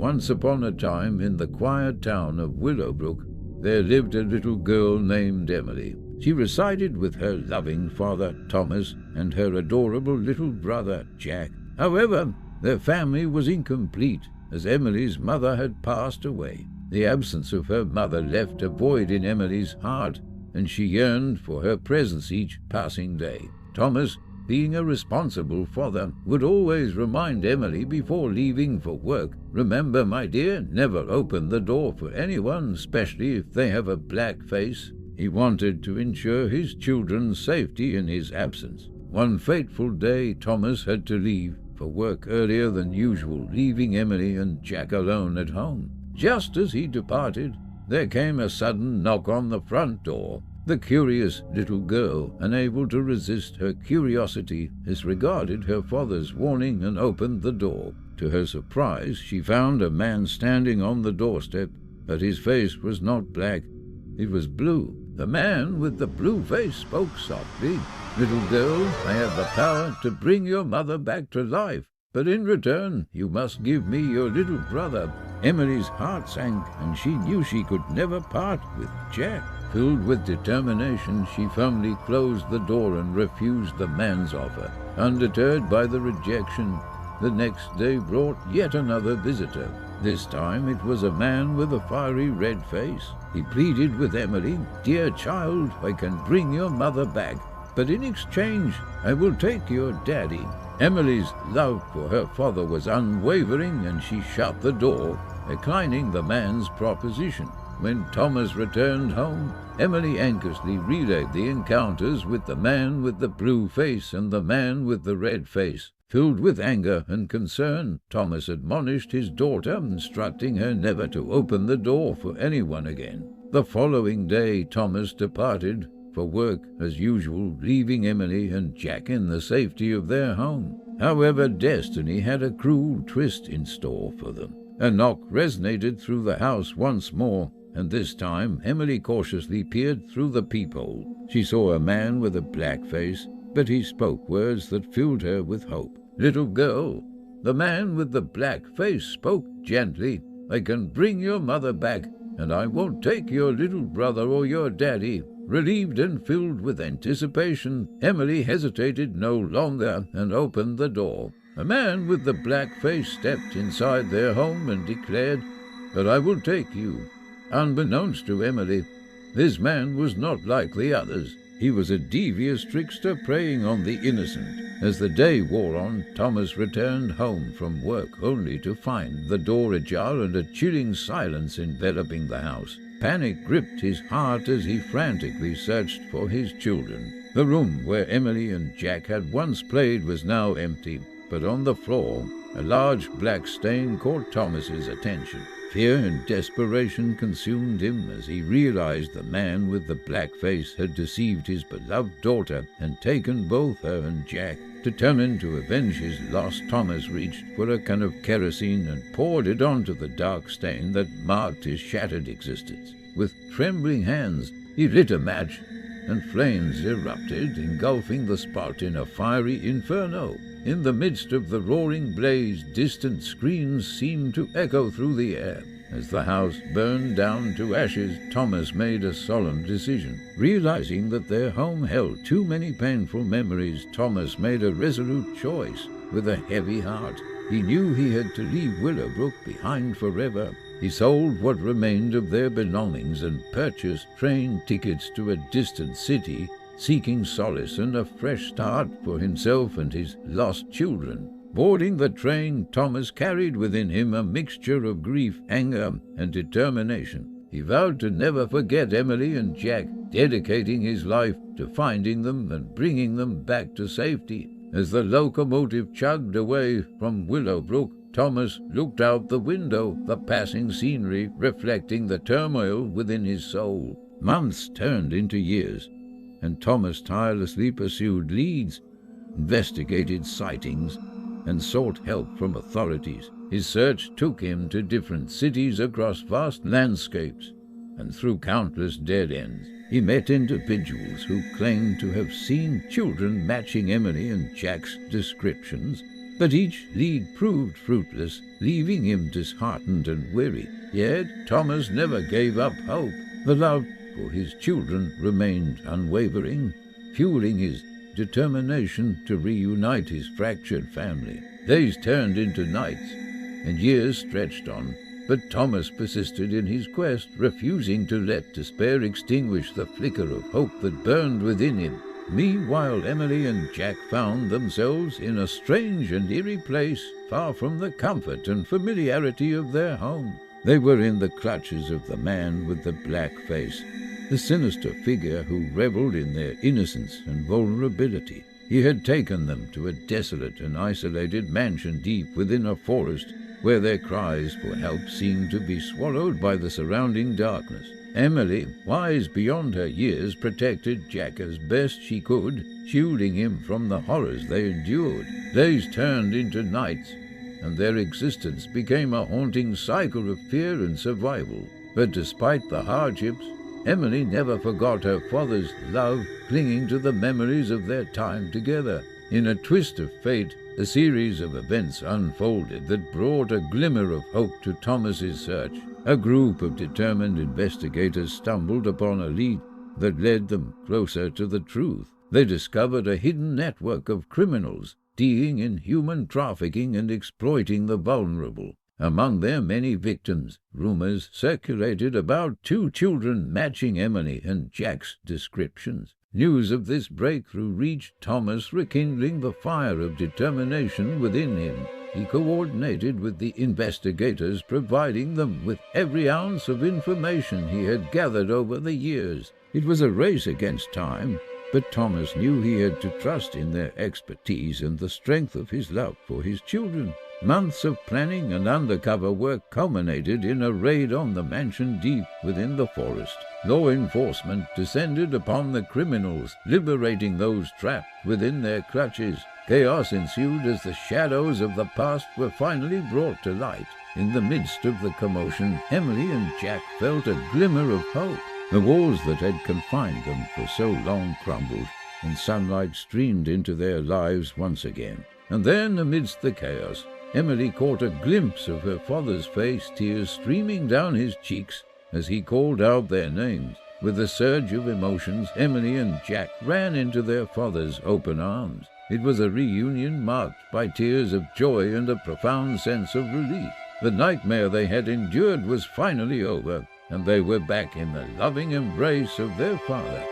Once upon a time, in the quiet town of Willowbrook, there lived a little girl named Emily. She resided with her loving father, Thomas, and her adorable little brother, Jack. However, their family was incomplete, as Emily's mother had passed away. The absence of her mother left a void in Emily's heart, and she yearned for her presence each passing day. Thomas, being a responsible father, would always remind Emily before leaving for work, "Remember, my dear, never open the door for anyone, especially if they have a black face." He wanted to ensure his children's safety in his absence. One fateful day, Thomas had to leave for work earlier than usual, leaving Emily and Jack alone at home. Just as he departed, there came a sudden knock on the front door. The curious little girl, unable to resist her curiosity, disregarded her father's warning and opened the door. To her surprise, she found a man standing on the doorstep, but his face was not black, it was blue. The man with the blue face spoke softly. "Little girl, I have the power to bring your mother back to life, but in return you must give me your little brother." Emily's heart sank, and she knew she could never part with Jack. Filled with determination, she firmly closed the door and refused the man's offer. Undeterred by the rejection, the next day brought yet another visitor. This time it was a man with a fiery red face. He pleaded with Emily, "Dear child, I can bring your mother back, but in exchange I will take your daddy." Emily's love for her father was unwavering, and she shut the door, declining the man's proposition. When Thomas returned home, Emily anxiously relayed the encounters with the man with the blue face and the man with the red face. Filled with anger and concern, Thomas admonished his daughter, instructing her never to open the door for anyone again. The following day, Thomas departed for work as usual, leaving Emily and Jack in the safety of their home. However, destiny had a cruel twist in store for them. A knock resonated through the house once more, and this time Emily cautiously peered through the peephole. She saw a man with a black face, but he spoke words that filled her with hope. "Little girl," the man with the black face spoke gently, "I can bring your mother back, and I won't take your little brother or your daddy." Relieved and filled with anticipation, Emily hesitated no longer and opened the door. A man with the black face stepped inside their home and declared, "But I will take you." Unbeknownst to Emily, this man was not like the others. He was a devious trickster preying on the innocent. As the day wore on, Thomas returned home from work only to find the door ajar and a chilling silence enveloping the house. Panic gripped his heart as he frantically searched for his children. The room where Emily and Jack had once played was now empty, but on the floor, a large black stain caught Thomas's attention. Fear and desperation consumed him as he realized the man with the black face had deceived his beloved daughter and taken both her and Jack. Determined to avenge his loss, Thomas reached for a can of kerosene and poured it onto the dark stain that marked his shattered existence. With trembling hands, he lit a match, and flames erupted, engulfing the spot in a fiery inferno. In the midst of the roaring blaze, distant screams seemed to echo through the air. As the house burned down to ashes, Thomas made a solemn decision. Realizing that their home held too many painful memories, Thomas made a resolute choice. With a heavy heart, he knew he had to leave Willowbrook behind forever. He sold what remained of their belongings and purchased train tickets to a distant city, seeking solace and a fresh start for himself and his lost children. Boarding the train, Thomas carried within him a mixture of grief, anger, and determination. He vowed to never forget Emily and Jack, dedicating his life to finding them and bringing them back to safety. As the locomotive chugged away from Willowbrook, Thomas looked out the window, the passing scenery reflecting the turmoil within his soul. Months turned into years, and Thomas tirelessly pursued leads, investigated sightings, and sought help from authorities. His search took him to different cities across vast landscapes, and through countless dead ends. He met individuals who claimed to have seen children matching Emily and Jack's descriptions, But each lead proved fruitless, leaving him disheartened and weary. Yet Thomas never gave up hope. The love for his children remained unwavering, fueling his determination to reunite his fractured family. Days turned into nights, and years stretched on, but Thomas persisted in his quest, refusing to let despair extinguish the flicker of hope that burned within him. Meanwhile, Emily and Jack found themselves in a strange and eerie place, far from the comfort and familiarity of their home. They were in the clutches of the man with the black face, the sinister figure who reveled in their innocence and vulnerability. He had taken them to a desolate and isolated mansion deep within a forest, where their cries for help seemed to be swallowed by the surrounding darkness. Emily, wise beyond her years, protected Jack as best she could, shielding him from the horrors they endured. Days turned into nights, and their existence became a haunting cycle of fear and survival. But despite the hardships, Emily never forgot her father's love, clinging to the memories of their time together. In a twist of fate, a series of events unfolded that brought a glimmer of hope to Thomas's search. A group of determined investigators stumbled upon a lead that led them closer to the truth. They discovered a hidden network of criminals dealing in human trafficking and exploiting the vulnerable. Among their many victims, rumors circulated about 2 children matching Emily and Jack's descriptions. News of this breakthrough reached Thomas, rekindling the fire of determination within him. He coordinated with the investigators, providing them with every ounce of information he had gathered over the years. It was a race against time, but Thomas knew he had to trust in their expertise and the strength of his love for his children. Months of planning and undercover work culminated in a raid on the mansion deep within the forest. Law enforcement descended upon the criminals, liberating those trapped within their clutches. Chaos ensued as the shadows of the past were finally brought to light. In the midst of the commotion, Emily and Jack felt a glimmer of hope. The walls that had confined them for so long crumbled, and sunlight streamed into their lives once again. And then, amidst the chaos, Emily caught a glimpse of her father's face, tears streaming down his cheeks as he called out their names. With a surge of emotions, Emily and Jack ran into their father's open arms. It was a reunion marked by tears of joy and a profound sense of relief. The nightmare they had endured was finally over, and they were back in the loving embrace of their father.